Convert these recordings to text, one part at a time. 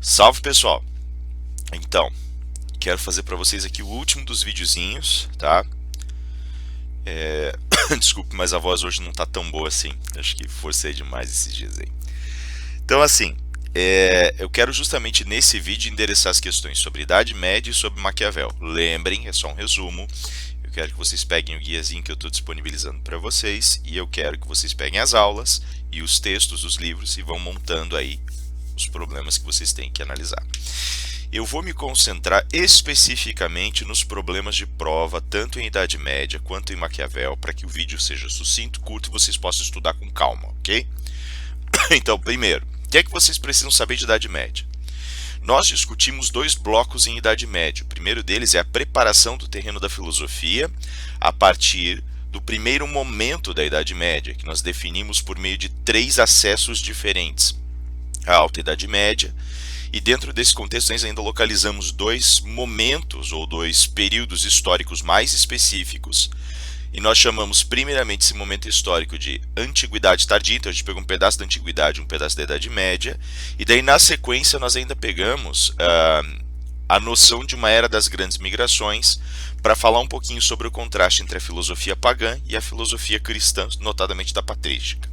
Salve pessoal! Então, quero fazer para vocês aqui o último dos videozinhos, tá? Desculpe, mas a voz hoje não tá tão boa assim. Acho que forcei demais esses dias aí. Então, assim, eu quero justamente nesse vídeo endereçar as questões sobre Idade Média e sobre Maquiavel. Lembrem, é só um resumo. Eu quero que vocês peguem o guiazinho que eu estou disponibilizando para vocês e eu quero que vocês peguem as aulas e os textos dos livros e vão montando aí os problemas que vocês têm que analisar. Eu vou me concentrar especificamente nos problemas de prova, tanto em Idade Média quanto em Maquiavel, para que o vídeo seja sucinto, curto e vocês possam estudar com calma, ok? Então, primeiro, o que é que vocês precisam saber de Idade Média? Nós discutimos dois blocos em Idade Média. O primeiro deles é a preparação do terreno da filosofia a partir do primeiro momento da Idade Média, que nós definimos por meio de três acessos diferentes. A Alta Idade Média, e dentro desse contexto nós ainda localizamos dois momentos ou dois períodos históricos mais específicos. E nós chamamos primeiramente esse momento histórico de Antiguidade Tardia, então a gente pegou um pedaço da Antiguidade, um pedaço da Idade Média, e daí na sequência nós ainda pegamos a noção de uma era das grandes migrações, para falar um pouquinho sobre o contraste entre a filosofia pagã e a filosofia cristã, notadamente da patrística.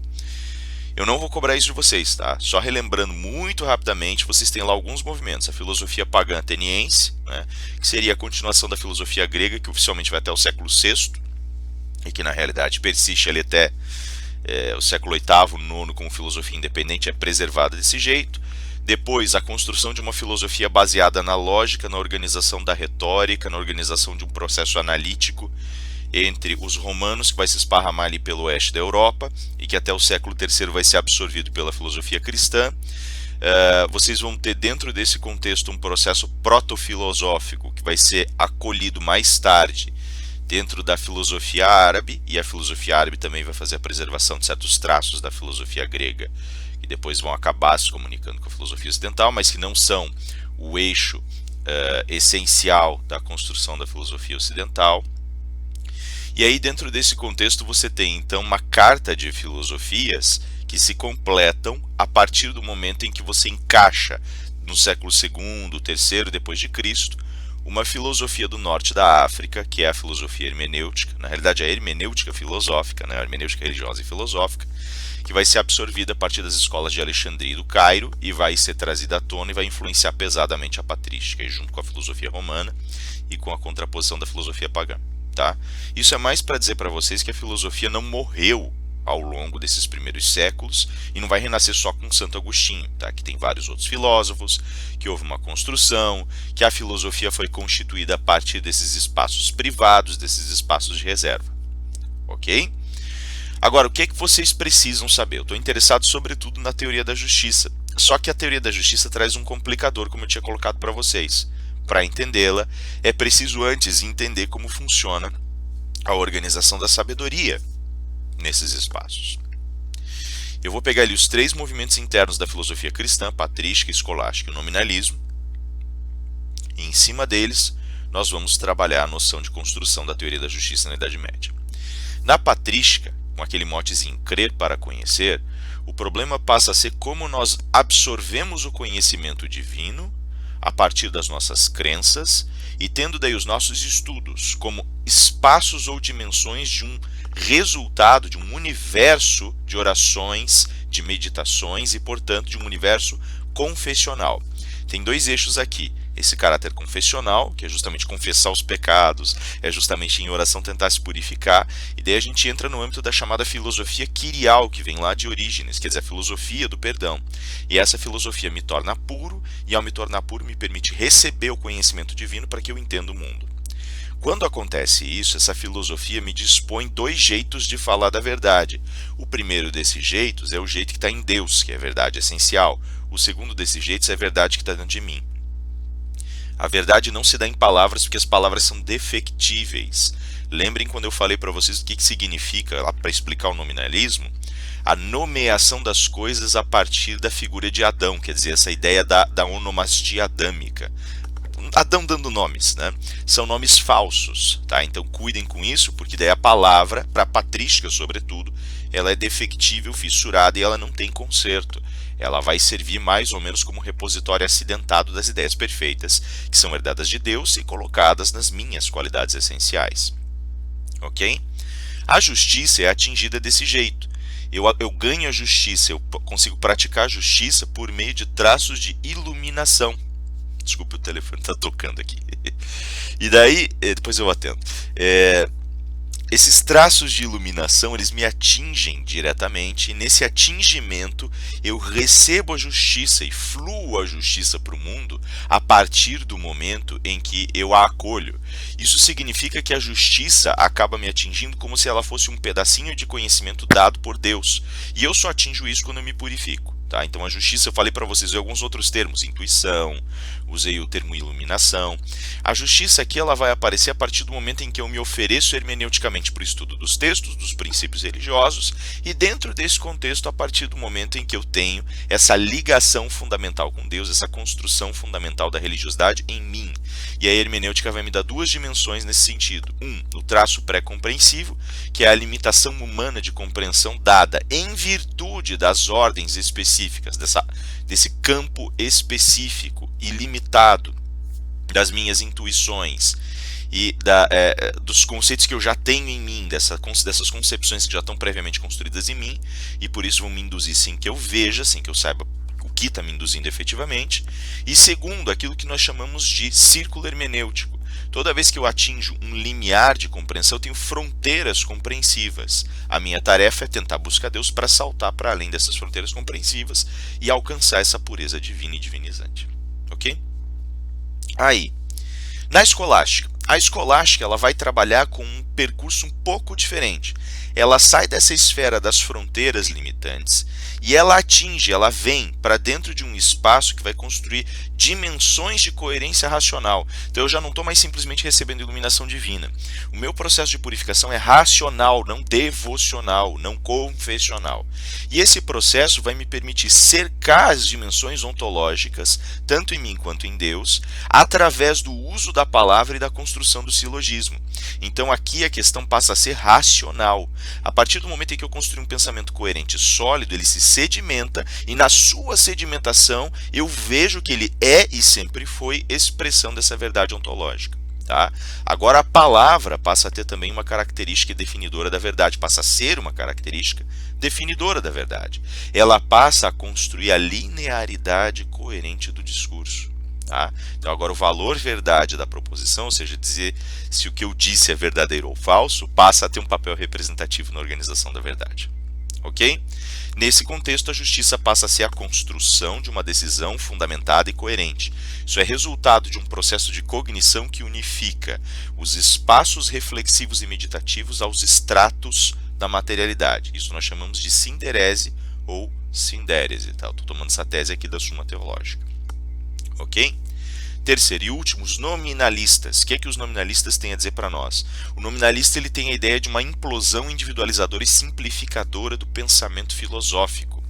Eu não vou cobrar isso de vocês, tá? Só relembrando muito rapidamente, vocês têm lá alguns movimentos. A filosofia pagã ateniense, né, que seria a continuação da filosofia grega, que oficialmente vai até o século VI, e que na realidade persiste ali até o século VIII, IX, como filosofia independente, é preservada desse jeito. Depois, a construção de uma filosofia baseada na lógica, na organização da retórica, na organização de um processo analítico entre os romanos, que vai se esparramar ali pelo oeste da Europa e que até o século III vai ser absorvido pela filosofia cristã. Vocês vão ter dentro desse contexto um processo proto-filosófico que vai ser acolhido mais tarde dentro da filosofia árabe, e a filosofia árabe também vai fazer a preservação de certos traços da filosofia grega, que depois vão acabar se comunicando com a filosofia ocidental, mas que não são o eixo essencial da construção da filosofia ocidental. E aí dentro desse contexto você tem então uma carta de filosofias que se completam a partir do momento em que você encaixa no século II, III depois de Cristo, uma filosofia do norte da África, que é a filosofia hermenêutica, na realidade a hermenêutica filosófica, né, a hermenêutica religiosa e filosófica, que vai ser absorvida a partir das escolas de Alexandria e do Cairo e vai ser trazida à tona e vai influenciar pesadamente a patrística, junto com a filosofia romana e com a contraposição da filosofia pagã. Tá? Isso é mais para dizer para vocês que a filosofia não morreu ao longo desses primeiros séculos e não vai renascer só com Santo Agostinho, tá? Que tem vários outros filósofos, que houve uma construção, que a filosofia foi constituída a partir desses espaços privados, desses espaços de reserva, ok? Agora, o que é que vocês precisam saber? Eu estou interessado sobretudo na teoria da justiça, só que a teoria da justiça traz um complicador, como eu tinha colocado para vocês. Para entendê-la, é preciso antes entender como funciona a organização da sabedoria nesses espaços. Eu vou pegar ali os três movimentos internos da filosofia cristã, patrística, escolástica e nominalismo, e em cima deles nós vamos trabalhar a noção de construção da teoria da justiça na Idade Média. Na patrística, com aquele motezinho crer para conhecer, o problema passa a ser como nós absorvemos o conhecimento divino a partir das nossas crenças e tendo daí os nossos estudos como espaços ou dimensões de um resultado, de um universo de orações, de meditações e, portanto, de um universo confessional. Tem dois eixos aqui. Esse caráter confessional, que é justamente confessar os pecados, é justamente em oração tentar se purificar, e daí a gente entra no âmbito da chamada filosofia quirial, que vem lá de Orígenes, quer dizer, a filosofia do perdão. E essa filosofia me torna puro, e ao me tornar puro me permite receber o conhecimento divino para que eu entenda o mundo. Quando acontece isso, essa filosofia me dispõe dois jeitos de falar da verdade. O primeiro desses jeitos é o jeito que está em Deus, que é a verdade essencial. O segundo desses jeitos é a verdade que está dentro de mim. A verdade não se dá em palavras, porque as palavras são defectíveis. Lembrem quando eu falei para vocês o que significa, para explicar o nominalismo, a nomeação das coisas a partir da figura de Adão, quer dizer, essa ideia da onomastia adâmica. Adão dando nomes, né? São nomes falsos, tá? Então cuidem com isso, porque daí a palavra, para a patrística sobretudo, ela é defectível, fissurada e ela não tem conserto. Ela vai servir mais ou menos como repositório acidentado das ideias perfeitas, que são herdadas de Deus e colocadas nas minhas qualidades essenciais. Ok? A justiça é atingida desse jeito. Eu ganho a justiça, eu consigo praticar a justiça por meio de traços de iluminação. Desculpe, o telefone está tocando aqui. E daí, depois eu atendo. Esses traços de iluminação, eles me atingem diretamente, e nesse atingimento eu recebo a justiça e fluo a justiça para o mundo a partir do momento em que eu a acolho. Isso significa que a justiça acaba me atingindo como se ela fosse um pedacinho de conhecimento dado por Deus, e eu só atinjo isso quando eu me purifico. Tá? Então a justiça, eu falei para vocês alguns outros termos, intuição, usei o termo iluminação. A justiça aqui ela vai aparecer a partir do momento em que eu me ofereço hermeneuticamente para o estudo dos textos, dos princípios religiosos, e dentro desse contexto, a partir do momento em que eu tenho essa ligação fundamental com Deus, essa construção fundamental da religiosidade em mim. E a hermenêutica vai me dar duas dimensões nesse sentido. O traço pré-compreensivo, que é a limitação humana de compreensão dada em virtude das ordens específicas, desse campo específico e limitado das minhas intuições e dos conceitos que eu já tenho em mim, dessas concepções que já estão previamente construídas em mim, e por isso vão me induzir sem que eu veja, sem que eu saiba o que está me induzindo efetivamente. E segundo, aquilo que nós chamamos de círculo hermenêutico. Toda vez que eu atinjo um limiar de compreensão, eu tenho fronteiras compreensivas. A minha tarefa é tentar buscar Deus para saltar para além dessas fronteiras compreensivas e alcançar essa pureza divina e divinizante. Ok? Aí, na escolástica. A escolástica ela vai trabalhar com um percurso um pouco diferente. Ela sai dessa esfera das fronteiras limitantes e ela atinge, ela vem para dentro de um espaço que vai construir dimensões de coerência racional. Então eu já não estou mais simplesmente recebendo iluminação divina. O meu processo de purificação é racional, não devocional, não confessional. E esse processo vai me permitir cercar as dimensões ontológicas, tanto em mim quanto em Deus, através do uso da palavra e da construção do silogismo. Então aqui a questão passa a ser racional. A partir do momento em que eu construo um pensamento coerente e sólido, ele se sedimenta e na sua sedimentação eu vejo que ele é e sempre foi expressão dessa verdade ontológica. Tá? Agora a palavra passa a ter também uma característica definidora da verdade, passa a ser uma característica definidora da verdade. Ela passa a construir a linearidade coerente do discurso. Tá? Então agora o valor verdade da proposição, ou seja, dizer se o que eu disse é verdadeiro ou falso, passa a ter um papel representativo na organização da verdade. Ok? Nesse contexto, a justiça passa a ser a construção de uma decisão fundamentada e coerente. Isso é resultado de um processo de cognição que unifica os espaços reflexivos e meditativos aos estratos da materialidade. Isso nós chamamos de sinderese ou sindérese. Tá? Estou tomando essa tese aqui da Suma Teológica. Ok? Terceiro e último, os nominalistas. O que é que os nominalistas têm a dizer para nós? O nominalista ele tem a ideia de uma implosão individualizadora e simplificadora do pensamento filosófico.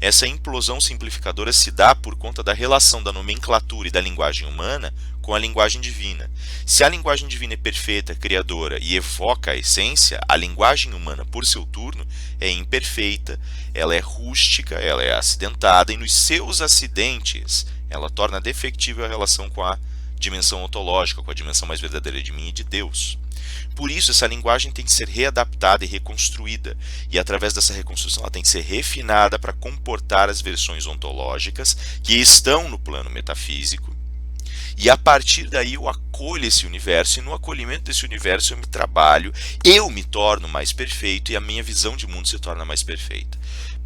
Essa implosão simplificadora se dá por conta da relação da nomenclatura e da linguagem humana com a linguagem divina. Se a linguagem divina é perfeita, criadora e evoca a essência, a linguagem humana, por seu turno, é imperfeita, ela é rústica, ela é acidentada e nos seus acidentes ela torna defectível a relação com a dimensão ontológica, com a dimensão mais verdadeira de mim e de Deus. Por isso, essa linguagem tem que ser readaptada e reconstruída, e através dessa reconstrução ela tem que ser refinada para comportar as versões ontológicas que estão no plano metafísico, e a partir daí eu acolho esse universo, e no acolhimento desse universo eu me trabalho, eu me torno mais perfeito, e a minha visão de mundo se torna mais perfeita.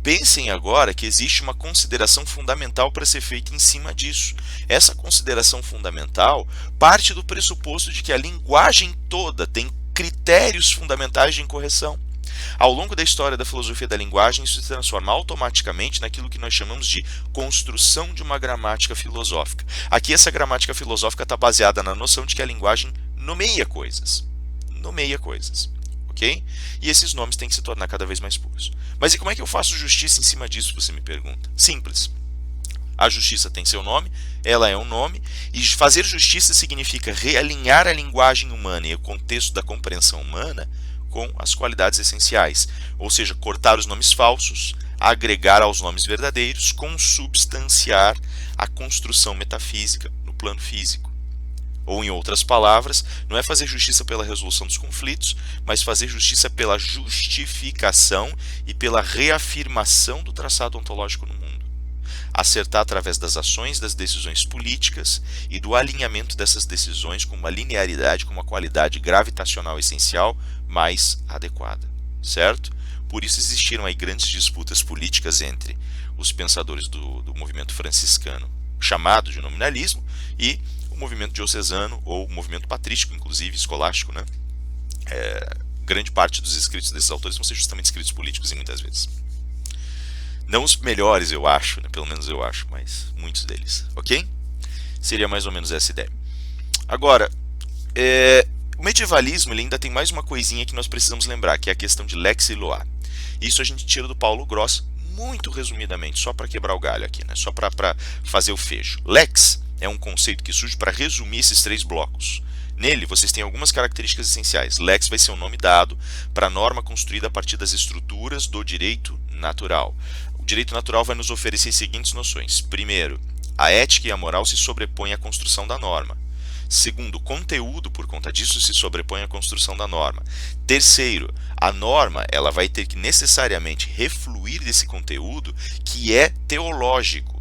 Pensem agora que existe uma consideração fundamental para ser feita em cima disso. Essa consideração fundamental parte do pressuposto de que a linguagem toda tem critérios fundamentais de incorreção. Ao longo da história da filosofia da linguagem, isso se transforma automaticamente naquilo que nós chamamos de construção de uma gramática filosófica. Aqui essa gramática filosófica está baseada na noção de que a linguagem nomeia coisas. Nomeia coisas. Okay? E esses nomes têm que se tornar cada vez mais puros. Mas e como é que eu faço justiça em cima disso, você me pergunta? Simples. A justiça tem seu nome, ela é um nome, e fazer justiça significa realinhar a linguagem humana e o contexto da compreensão humana com as qualidades essenciais, ou seja, cortar os nomes falsos, agregar aos nomes verdadeiros, consubstanciar a construção metafísica no plano físico. Ou, em outras palavras, não é fazer justiça pela resolução dos conflitos, mas fazer justiça pela justificação e pela reafirmação do traçado ontológico no mundo. Acertar através das ações, das decisões políticas e do alinhamento dessas decisões com uma linearidade, com uma qualidade gravitacional essencial mais adequada, certo? Por isso existiram aí grandes disputas políticas entre os pensadores do movimento franciscano, chamado de nominalismo, e o movimento diocesano, ou o movimento patrístico, inclusive, escolástico, né? Grande parte dos escritos desses autores vão ser justamente escritos políticos, e muitas vezes. Não os melhores, eu acho, né? Pelo menos eu acho, mas muitos deles, ok? Seria mais ou menos essa ideia. Agora, o medievalismo ele ainda tem mais uma coisinha que nós precisamos lembrar, que é a questão de lex e loa. Isso a gente tira do Paulo Gross, muito resumidamente, só para quebrar o galho aqui, né? Só para fazer o fecho. Lex é um conceito que surge para resumir esses três blocos. Nele, vocês têm algumas características essenciais. Lex vai ser um nome dado para a norma construída a partir das estruturas do direito natural. O direito natural vai nos oferecer as seguintes noções. Primeiro, a ética e a moral se sobrepõem à construção da norma. Segundo, o conteúdo, por conta disso, se sobrepõe à construção da norma. Terceiro, a norma ela vai ter que necessariamente refluir desse conteúdo que é teológico.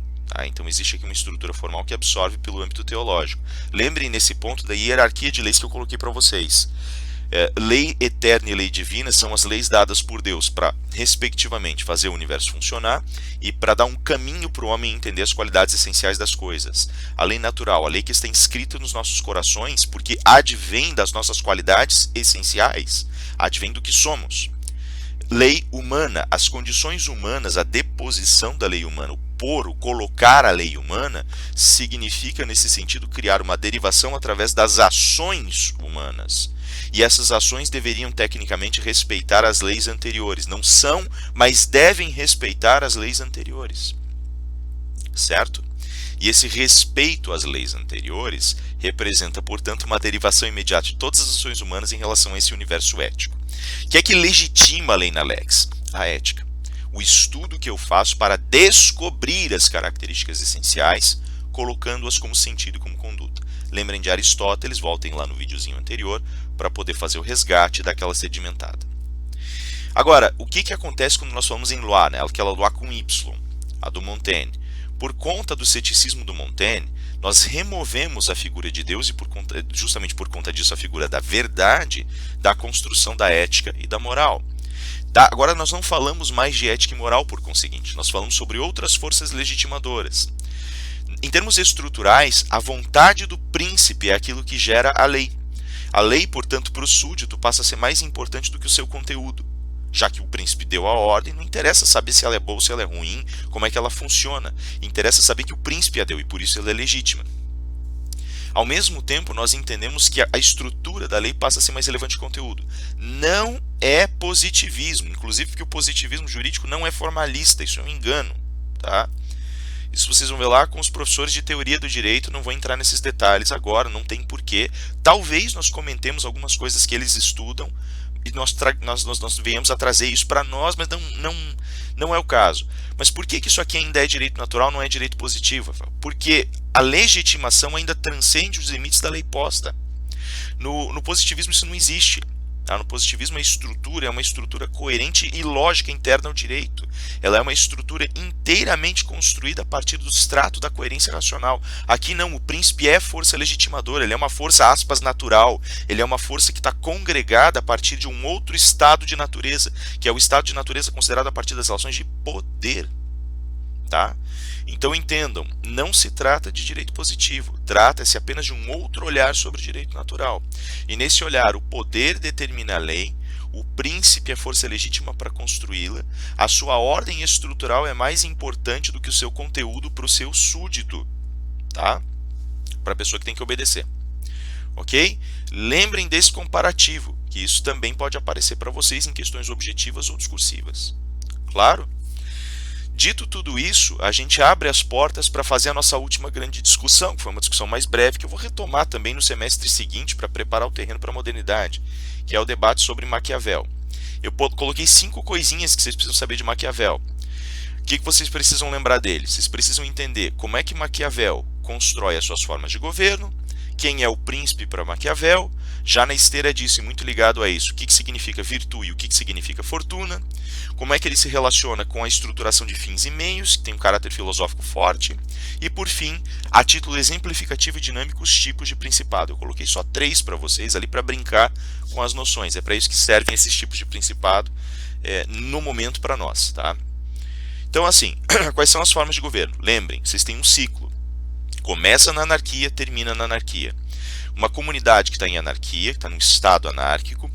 Então existe aqui uma estrutura formal que absorve pelo âmbito teológico. Lembrem nesse ponto da hierarquia de leis que eu coloquei para vocês. Lei eterna e lei divina são as leis dadas por Deus para, respectivamente, fazer o universo funcionar e para dar um caminho para o homem entender as qualidades essenciais das coisas. A lei natural, a lei que está inscrita nos nossos corações, porque advém das nossas qualidades essenciais, advém do que somos. Lei humana, as condições humanas, a deposição da lei humana, o colocar a lei humana, significa, nesse sentido, criar uma derivação através das ações humanas. E essas ações deveriam, tecnicamente, respeitar as leis anteriores. Não são, mas devem respeitar as leis anteriores. Certo? E esse respeito às leis anteriores representa, portanto, uma derivação imediata de todas as ações humanas em relação a esse universo ético. O que é que legitima a lei na lex? A ética. O estudo que eu faço para descobrir as características essenciais, colocando-as como sentido e como conduta. Lembrem de Aristóteles, voltem lá no videozinho anterior, para poder fazer o resgate daquela sedimentada. Agora, o que acontece quando nós falamos em loi, né? Aquela loi com Y, a do Montaigne? Por conta do ceticismo do Montaigne, nós removemos a figura de Deus e justamente por conta disso a figura da verdade, da construção da ética e da moral. Agora nós não falamos mais de ética e moral por conseguinte, nós falamos sobre outras forças legitimadoras. Em termos estruturais, a vontade do príncipe é aquilo que gera a lei. A lei, portanto, para o súdito passa a ser mais importante do que o seu conteúdo. Já que o príncipe deu a ordem, não interessa saber se ela é boa ou se ela é ruim, como é que ela funciona. Interessa saber que o príncipe a deu e por isso ela é legítima. Ao mesmo tempo, nós entendemos que a estrutura da lei passa a ser mais relevante que o conteúdo. Não é positivismo, inclusive porque o positivismo jurídico não é formalista, isso é um engano. Tá? Isso vocês vão ver lá com os professores de teoria do direito, não vou entrar nesses detalhes agora, não tem porquê. Talvez nós comentemos algumas coisas que eles estudam e nós venhamos a trazer isso para nós, mas não é o caso. Mas por que isso aqui ainda é direito natural, não é direito positivo? Porque a legitimação ainda transcende os limites da lei posta. No positivismo isso não existe. No positivismo a estrutura é uma estrutura coerente e lógica interna ao direito. Ela é uma estrutura inteiramente construída a partir do extrato da coerência racional. Aqui não, o príncipe é força legitimadora, ele é uma força, aspas, natural. Ele é uma força que está congregada a partir de um outro estado de natureza, que é o estado de natureza considerado a partir das relações de poder. Tá? Então entendam, não se trata de direito positivo, trata-se apenas de um outro olhar sobre o direito natural. E nesse olhar, o poder determina a lei, o príncipe é força legítima para construí-la, a sua ordem estrutural é mais importante do que o seu conteúdo para o seu súdito, tá? Para a pessoa que tem que obedecer. Ok? Lembrem desse comparativo, que isso também pode aparecer para vocês em questões objetivas ou discursivas. Claro? Dito tudo isso, a gente abre as portas para fazer a nossa última grande discussão, que foi uma discussão mais breve, que eu vou retomar também no semestre seguinte para preparar o terreno para a modernidade, que é o debate sobre Maquiavel. Eu coloquei 5 coisinhas que vocês precisam saber de Maquiavel. O que vocês precisam lembrar dele? Vocês precisam entender como é que Maquiavel constrói as suas formas de governo, quem é o príncipe para Maquiavel, já na esteira disso e muito ligado a isso, o que significa virtude e o que significa fortuna, como é que ele se relaciona com a estruturação de fins e meios, que tem um caráter filosófico forte, e por fim, a título exemplificativo e dinâmico, os tipos de principado. Eu coloquei só 3 para vocês ali para brincar com as noções, é para isso que servem esses tipos de principado no momento para nós, tá? Então assim, quais são as formas de governo? Lembrem, vocês têm um ciclo. Começa na anarquia, termina na anarquia. Uma comunidade que está em anarquia, que está num estado anárquico,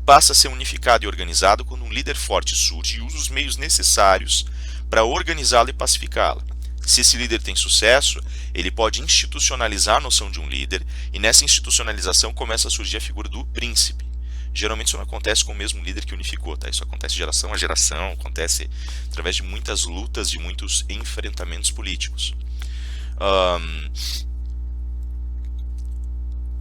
passa a ser unificada e organizada quando um líder forte surge e usa os meios necessários para organizá-la e pacificá-la. Se esse líder tem sucesso, ele pode institucionalizar a noção de um líder, e nessa institucionalização começa a surgir a figura do príncipe. Geralmente isso não acontece com o mesmo líder que unificou, tá? Isso acontece de geração a geração, acontece através de muitas lutas, de muitos enfrentamentos políticos.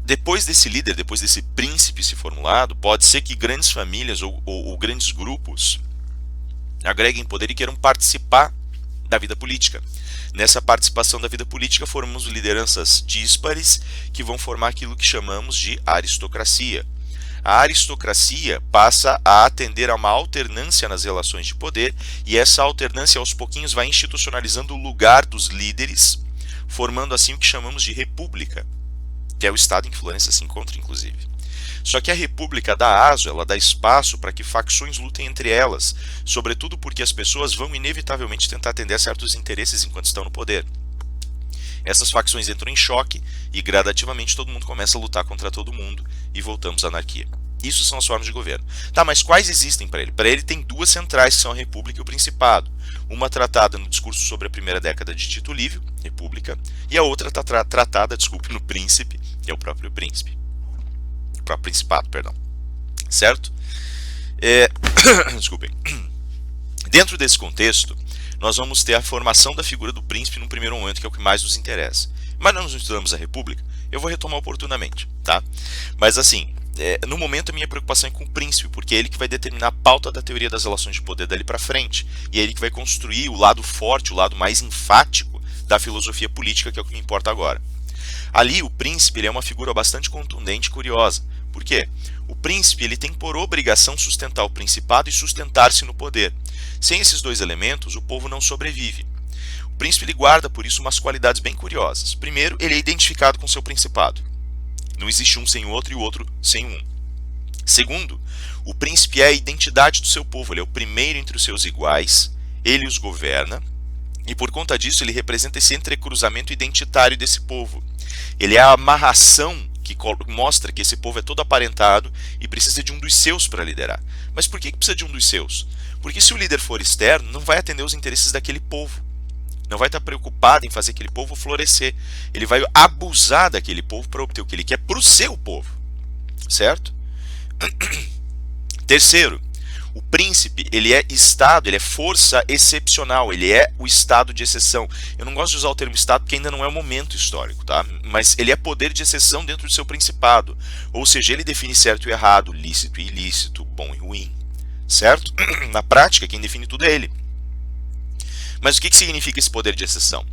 Depois desse líder, depois desse príncipe se formulado, pode ser que grandes famílias ou grandes grupos agreguem poder e queiram participar da vida política. Nessa participação da vida política, formamos lideranças díspares que vão formar aquilo que chamamos de aristocracia. A aristocracia passa a atender a uma alternância nas relações de poder, e essa alternância aos pouquinhos vai institucionalizando o lugar dos líderes, formando assim o que chamamos de república, que é o estado em que Florença se encontra, inclusive. Só que a república dá aso, ela dá espaço para que facções lutem entre elas, sobretudo porque as pessoas vão inevitavelmente tentar atender a certos interesses enquanto estão no poder. Essas facções entram em choque e gradativamente todo mundo começa a lutar contra todo mundo e voltamos à anarquia. Isso são as formas de governo. Tá, mas quais existem para ele? Para ele tem 2 centrais, que são a República e o Principado. Uma tratada no discurso sobre a primeira década de Tito Livio, República, e a outra está tratada, no Príncipe, que é o próprio Príncipe. O próprio Principado, perdão. Certo? Desculpem. Dentro desse contexto, nós vamos ter a formação da figura do príncipe no primeiro momento, que é o que mais nos interessa. Mas nós não estudamos a República, eu vou retomar oportunamente, tá? Mas assim, no momento a minha preocupação é com o príncipe, porque é ele que vai determinar a pauta da teoria das relações de poder dali para frente, e é ele que vai construir o lado forte, o lado mais enfático da filosofia política, que é o que me importa agora. Ali, o príncipe ele é uma figura bastante contundente e curiosa. Por quê? O príncipe ele tem por obrigação sustentar o principado e sustentar-se no poder. Sem esses 2 elementos, o povo não sobrevive. O príncipe ele guarda, por isso, umas qualidades bem curiosas. Primeiro, ele é identificado com seu principado. Não existe um sem o outro e o outro sem um. Segundo, o príncipe é a identidade do seu povo. Ele é o primeiro entre os seus iguais, ele os governa, e por conta disso ele representa esse entrecruzamento identitário desse povo. Ele é a amarração que mostra que esse povo é todo aparentado e precisa de um dos seus para liderar. Mas por que precisa de um dos seus? Porque se o líder for externo, não vai atender os interesses daquele povo. Não vai estar preocupado em fazer aquele povo florescer. Ele vai abusar daquele povo para obter o que ele quer para o seu povo. Certo? Terceiro, o príncipe, ele é estado, ele é força excepcional, ele é o estado de exceção. Eu não gosto de usar o termo estado porque ainda não é o momento histórico, tá? Mas ele é poder de exceção dentro do seu principado. Ou seja, ele define certo e errado, lícito e ilícito, bom e ruim. Certo? Na prática, quem define tudo é ele. Mas o que significa esse poder de exceção?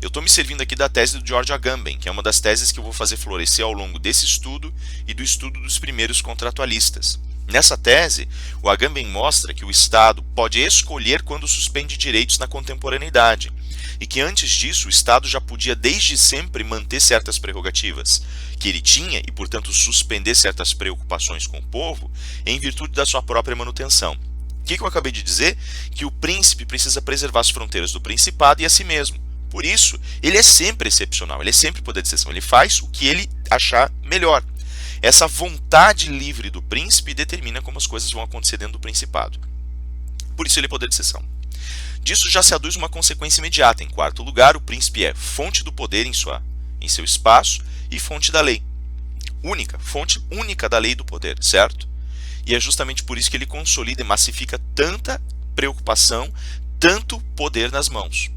Eu estou me servindo aqui da tese do George Agamben, que é uma das teses que eu vou fazer florescer ao longo desse estudo e do estudo dos primeiros contratualistas. Nessa tese, o Agamben mostra que o Estado pode escolher quando suspende direitos na contemporaneidade, e que antes disso o Estado já podia desde sempre manter certas prerrogativas que ele tinha e, portanto, suspender certas preocupações com o povo em virtude da sua própria manutenção. O que eu acabei de dizer? Que o príncipe precisa preservar as fronteiras do principado e a si mesmo. Por isso, ele é sempre excepcional, ele é sempre poder de exceção, ele faz o que ele achar melhor. Essa vontade livre do príncipe determina como as coisas vão acontecer dentro do principado. Por isso ele é poder de exceção. Disso já se aduz uma consequência imediata. Em quarto lugar, o príncipe é fonte do poder em seu espaço e fonte da lei. Fonte única da lei e do poder, certo? E é justamente por isso que ele consolida e massifica tanta preocupação, tanto poder nas mãos.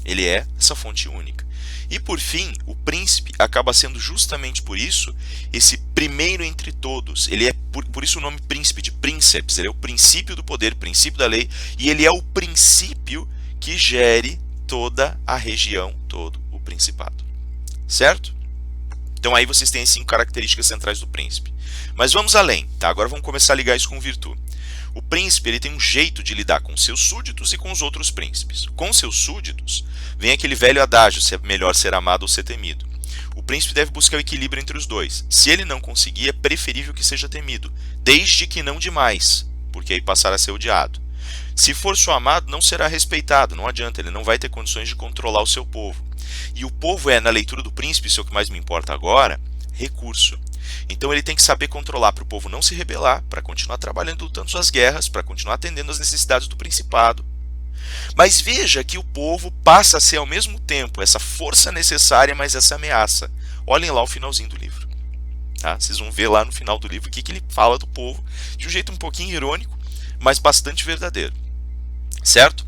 Ele é essa fonte única. E por fim, o príncipe acaba sendo justamente por isso esse primeiro entre todos. Ele é por isso o nome príncipe, de princeps. Ele é o princípio do poder, princípio da lei, e ele é o princípio que gere toda a região, todo o principado. Certo? Então aí vocês têm as 5 características centrais do príncipe. Mas vamos além, tá? Agora vamos começar a ligar isso com virtude. O príncipe ele tem um jeito de lidar com seus súditos e com os outros príncipes. Com seus súditos, vem aquele velho adágio, se é melhor ser amado ou ser temido. O príncipe deve buscar o equilíbrio entre os dois. Se ele não conseguir, é preferível que seja temido, desde que não demais, porque aí passará a ser odiado. Se for só amado, não será respeitado, não adianta, ele não vai ter condições de controlar o seu povo. E o povo é, na leitura do príncipe, isso é o que mais me importa agora, recurso. Então ele tem que saber controlar para o povo não se rebelar, para continuar trabalhando, lutando suas guerras, para continuar atendendo às necessidades do principado. Mas veja que o povo passa a ser ao mesmo tempo essa força necessária, mas essa ameaça. Olhem lá o finalzinho do livro. Tá? Vocês vão ver lá no final do livro o que ele fala do povo, de um jeito um pouquinho irônico, mas bastante verdadeiro. Certo?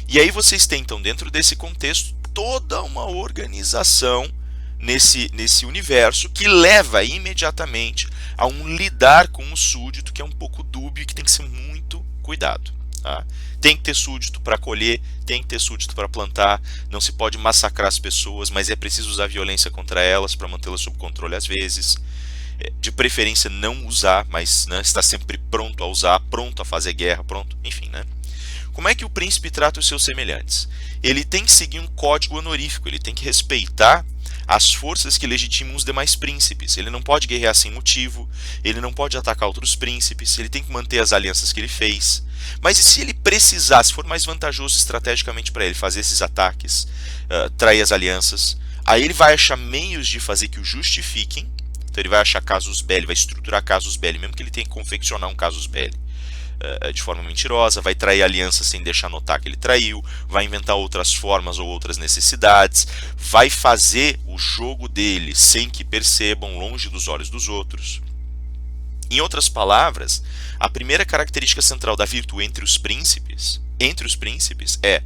E aí vocês têm, então, dentro desse contexto, toda uma organização nesse universo que leva imediatamente a um lidar com o súdito que é um pouco dúbio e que tem que ser muito cuidado. Tá? Tem que ter súdito para colher, tem que ter súdito para plantar, não se pode massacrar as pessoas, mas é preciso usar violência contra elas para mantê-las sob controle às vezes. De preferência não usar, mas né, estar sempre pronto a usar, pronto a fazer guerra, pronto, enfim, né? Como é que o príncipe trata os seus semelhantes? Ele tem que seguir um código honorífico, ele tem que respeitar as forças que legitimam os demais príncipes. Ele não pode guerrear sem motivo, ele não pode atacar outros príncipes, ele tem que manter as alianças que ele fez. Mas e se ele precisar, se for mais vantajoso estrategicamente para ele fazer esses ataques, trair as alianças, aí ele vai achar meios de fazer que o justifiquem. Então ele vai achar casus belli, vai estruturar casus belli, mesmo que ele tenha que confeccionar um casus belli de forma mentirosa, vai trair alianças sem deixar notar que ele traiu, vai inventar outras formas ou outras necessidades, vai fazer o jogo dele sem que percebam, longe dos olhos dos outros. Em outras palavras, a primeira característica central da virtude entre os príncipes é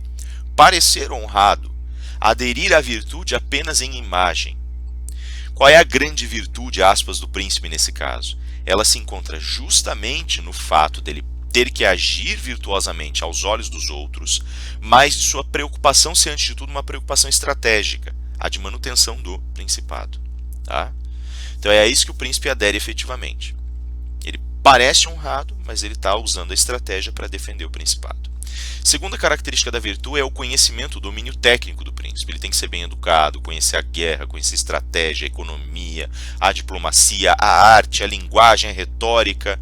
parecer honrado, aderir à virtude apenas em imagem. Qual é a grande virtude, aspas, do príncipe nesse caso? Ela se encontra justamente no fato dele ter que agir virtuosamente aos olhos dos outros, mas de sua preocupação ser, antes de tudo, uma preocupação estratégica, a de manutenção do principado. Tá? Então é a isso que o príncipe adere efetivamente. Ele parece honrado, mas ele está usando a estratégia para defender o principado. Segunda característica da virtude é o conhecimento, o domínio técnico do príncipe. Ele tem que ser bem educado, conhecer a guerra, conhecer a estratégia, a economia, a diplomacia, a arte, a linguagem, a retórica,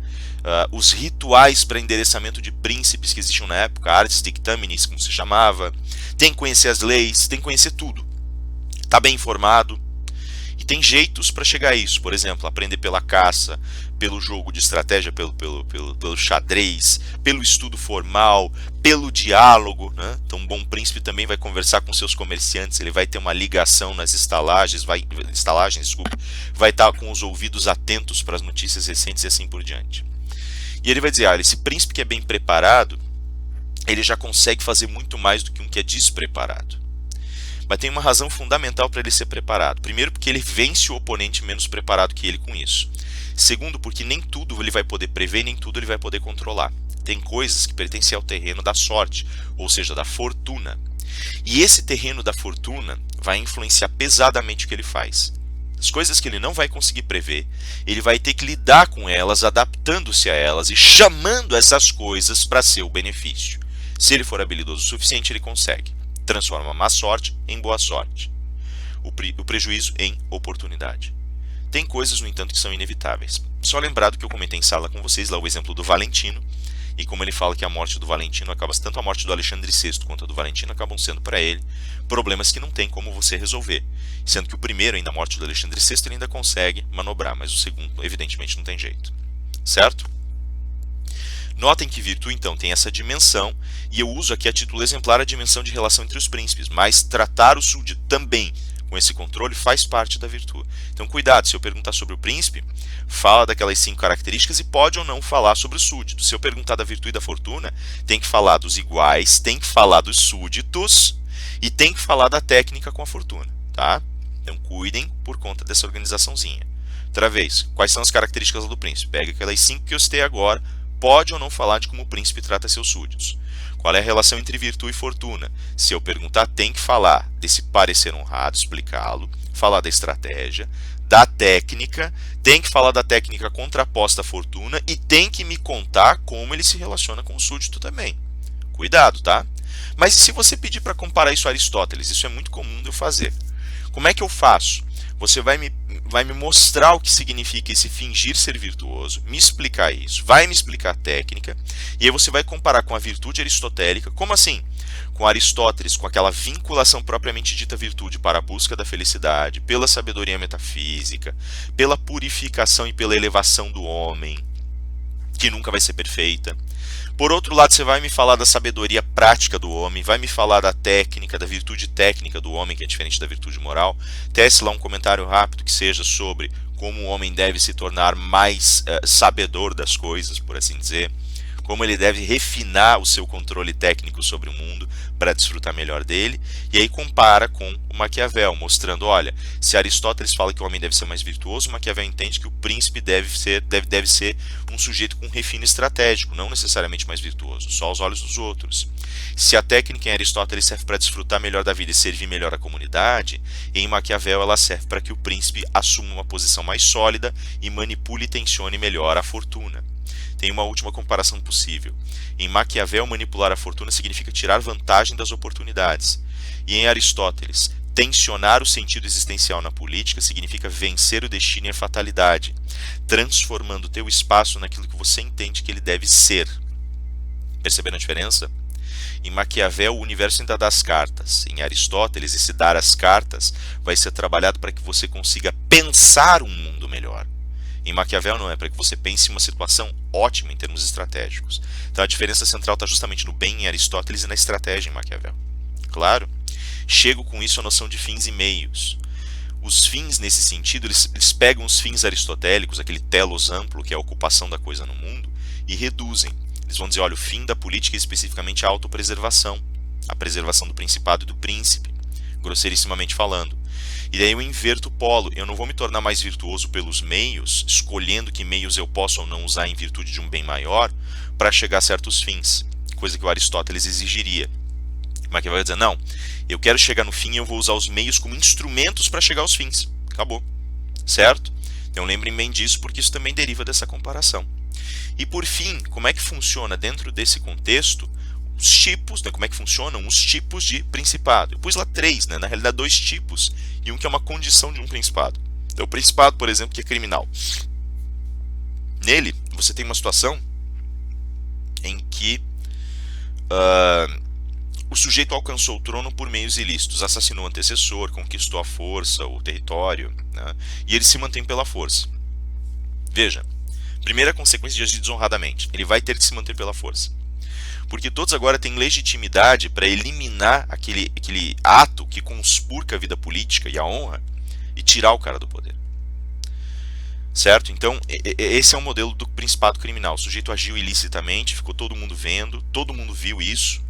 os rituais para endereçamento de príncipes que existiam na época, artes dictaminis, como se chamava. Tem que conhecer as leis, tem que conhecer tudo. Está bem informado. E tem jeitos para chegar a isso. Por exemplo, aprender pela caça, pelo jogo de estratégia, pelo xadrez, pelo estudo formal, pelo diálogo. Né? Então, um bom príncipe também vai conversar com seus comerciantes, ele vai ter uma ligação nas estalagens, vai estar com os ouvidos atentos para as notícias recentes e assim por diante. E ele vai dizer, esse príncipe que é bem preparado, ele já consegue fazer muito mais do que um que é despreparado. Mas tem uma razão fundamental para ele ser preparado. Primeiro, porque ele vence o oponente menos preparado que ele com isso. Segundo, porque nem tudo ele vai poder prever, nem tudo ele vai poder controlar. Tem coisas que pertencem ao terreno da sorte, ou seja, da fortuna. E esse terreno da fortuna vai influenciar pesadamente o que ele faz. As coisas que ele não vai conseguir prever, ele vai ter que lidar com elas, adaptando-se a elas e chamando essas coisas para seu benefício. Se ele for habilidoso o suficiente, ele consegue. Transforma a má sorte em boa sorte. O prejuízo em oportunidade. Tem coisas, no entanto, que são inevitáveis. Só lembrar do que eu comentei em sala com vocês, lá o exemplo do Valentino, e como ele fala que a morte do Valentino acaba, tanto a morte do Alexandre VI quanto a do Valentino acabam sendo para ele problemas que não tem como você resolver. Sendo que o primeiro, ainda a morte do Alexandre VI, ele ainda consegue manobrar, mas o segundo, evidentemente, não tem jeito. Certo? Notem que virtude, então, tem essa dimensão, e eu uso aqui a título exemplar a dimensão de relação entre os príncipes, mas tratar o súdito também com esse controle faz parte da virtude. Então cuidado, se eu perguntar sobre o príncipe, fala daquelas 5 características e pode ou não falar sobre os súditos. Se eu perguntar da virtude e da fortuna, tem que falar dos iguais, tem que falar dos súditos e tem que falar da técnica com a fortuna, tá? Então cuidem por conta dessa organizaçãozinha. Outra vez, quais são as características do príncipe? Pega aquelas 5 que eu citei agora, pode ou não falar de como o príncipe trata seus súditos. Qual é a relação entre virtude e fortuna? Se eu perguntar, tem que falar desse parecer honrado, explicá-lo, falar da estratégia, da técnica, tem que falar da técnica contraposta à fortuna e tem que me contar como ele se relaciona com o súdito também. Cuidado, tá? Mas e se você pedir para comparar isso a Aristóteles? Isso é muito comum de eu fazer. Como é que eu faço? Você vai me mostrar o que significa esse fingir ser virtuoso, me explicar isso, vai me explicar a técnica, e aí você vai comparar com a virtude aristotélica. Como assim? Com Aristóteles, com aquela vinculação propriamente dita virtude para a busca da felicidade, pela sabedoria metafísica, pela purificação e pela elevação do homem, que nunca vai ser perfeita. Por outro lado, você vai me falar da sabedoria prática do homem, vai me falar da técnica, da virtude técnica do homem, que é diferente da virtude moral. Tece lá um comentário rápido que seja sobre como o homem deve se tornar mais sabedor das coisas, por assim dizer. Como ele deve refinar o seu controle técnico sobre o mundo para desfrutar melhor dele. E aí compara com o Maquiavel, mostrando, olha, se Aristóteles fala que o homem deve ser mais virtuoso, Maquiavel entende que o príncipe deve ser um sujeito com refino estratégico, não necessariamente mais virtuoso, só aos olhos dos outros. Se a técnica em Aristóteles serve para desfrutar melhor da vida e servir melhor à comunidade, em Maquiavel ela serve para que o príncipe assuma uma posição mais sólida e manipule e tensione melhor a fortuna. Tem uma última comparação possível. Em Maquiavel, manipular a fortuna significa tirar vantagem das oportunidades. E em Aristóteles, tensionar o sentido existencial na política significa vencer o destino e a fatalidade, transformando o teu espaço naquilo que você entende que ele deve ser. Perceberam a diferença? Em Maquiavel, o universo ainda dá as cartas. Em Aristóteles, esse dar as cartas vai ser trabalhado para que você consiga pensar um mundo melhor. Em Maquiavel não é para que você pense em uma situação ótima em termos estratégicos. Então a diferença central está justamente no bem em Aristóteles e na estratégia em Maquiavel. Claro, chego com isso à noção de fins e meios. Os fins, nesse sentido, eles pegam os fins aristotélicos, aquele telos amplo, que é a ocupação da coisa no mundo, e reduzem. Eles vão dizer, olha, o fim da política é especificamente a autopreservação, a preservação do principado e do príncipe, grosseirissimamente falando. E daí eu inverto o polo, eu não vou me tornar mais virtuoso pelos meios, escolhendo que meios eu posso ou não usar em virtude de um bem maior, para chegar a certos fins, coisa que o Aristóteles exigiria. Maquiavel vai dizer, não, eu quero chegar no fim e eu vou usar os meios como instrumentos para chegar aos fins. Acabou. Certo? Então lembrem bem disso, porque isso também deriva dessa comparação. E por fim, como é que funciona dentro desse contexto os tipos, né, como é que funcionam os tipos de principado? Eu pus lá 3, né, na realidade 2 tipos, e um que é uma condição de um principado. Então o principado, por exemplo, que é criminal. Nele, você tem uma situação em que o sujeito alcançou o trono por meios ilícitos, assassinou o antecessor, conquistou a força, o território, né, e ele se mantém pela força. Veja, primeira consequência de agir desonradamente, ele vai ter que se manter pela força. Porque todos agora têm legitimidade para eliminar aquele ato que conspurca a vida política e a honra e tirar o cara do poder. Certo? Então, esse é o modelo do principado criminal. O sujeito agiu ilicitamente, ficou todo mundo vendo, todo mundo viu isso.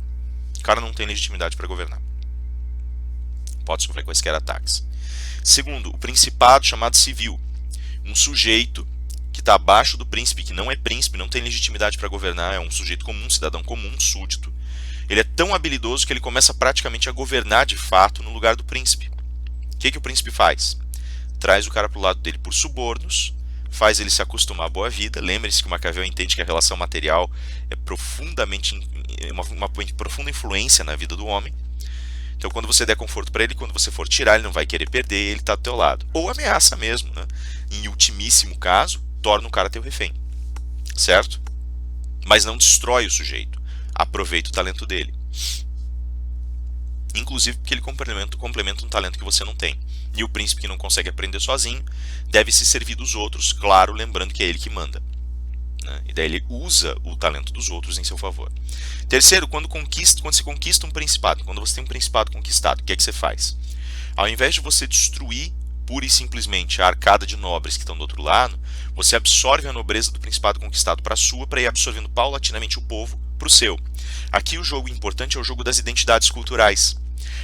O cara não tem legitimidade para governar. Pode sofrer quaisquer ataques. Segundo, o principado chamado civil. Um sujeito que está abaixo do príncipe, que não é príncipe, não tem legitimidade para governar, é um sujeito comum, um cidadão comum, um súdito. Ele é tão habilidoso que ele começa praticamente a governar de fato no lugar do príncipe. O que o príncipe faz? Traz o cara para o lado dele por subornos, faz ele se acostumar à boa vida. Lembre-se que o Maquiavel entende que a relação material é profundamente uma profunda influência na vida do homem. Então quando você der conforto para ele, quando você for tirar, ele não vai querer perder, ele está do teu lado. Ou ameaça mesmo, né? Em ultimíssimo caso, torna o cara teu refém, certo? Mas não destrói o sujeito, aproveita o talento dele. Inclusive porque ele complementa um talento que você não tem. E o príncipe que não consegue aprender sozinho deve se servir dos outros, claro, lembrando que é ele que manda, né? E daí ele usa o talento dos outros em seu favor. Terceiro, quando se conquista um principado, quando você tem um principado conquistado, o que é que você faz? Ao invés de você destruir pura e simplesmente a arcada de nobres que estão do outro lado, você absorve a nobreza do principado conquistado para a sua, para ir absorvendo paulatinamente o povo para o seu. Aqui o jogo importante é o jogo das identidades culturais.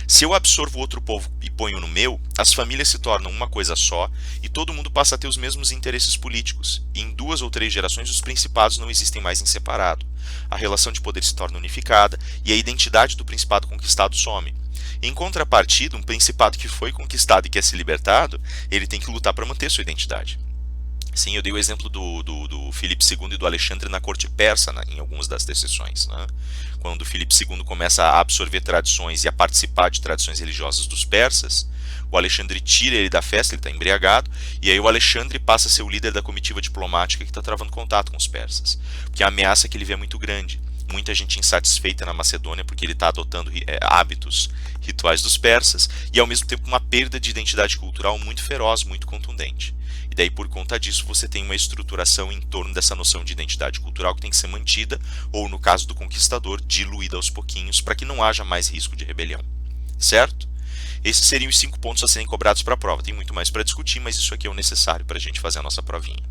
Se eu absorvo outro povo e ponho no meu, as famílias se tornam uma coisa só e todo mundo passa a ter os mesmos interesses políticos. E em 2 ou 3 gerações os principados não existem mais em separado. A relação de poder se torna unificada e a identidade do principado conquistado some. Em contrapartida, um principado que foi conquistado e quer ser libertado, ele tem que lutar para manter sua identidade. Sim, eu dei o exemplo do Filipe II e do Alexandre na corte persa, em algumas das sessões. Né? Quando Filipe II começa a absorver tradições e a participar de tradições religiosas dos persas, o Alexandre tira ele da festa, ele está embriagado, e aí o Alexandre passa a ser o líder da comitiva diplomática que está travando contato com os persas. Porque a ameaça que ele vê é muito grande. Muita gente insatisfeita na Macedônia porque ele está adotando hábitos rituais dos persas, e ao mesmo tempo uma perda de identidade cultural muito feroz, muito contundente. E daí, por conta disso, você tem uma estruturação em torno dessa noção de identidade cultural que tem que ser mantida, ou no caso do conquistador, diluída aos pouquinhos, para que não haja mais risco de rebelião. Certo? Esses seriam os 5 pontos a serem cobrados para a prova. Tem muito mais para discutir, mas isso aqui é o necessário para a gente fazer a nossa provinha.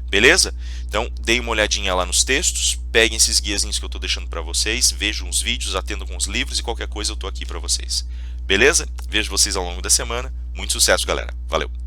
Beleza? Então, deem uma olhadinha lá nos textos, peguem esses guiazinhos que eu estou deixando para vocês, vejam os vídeos, atendam com os livros e qualquer coisa eu estou aqui para vocês. Beleza? Vejo vocês ao longo da semana. Muito sucesso, galera. Valeu!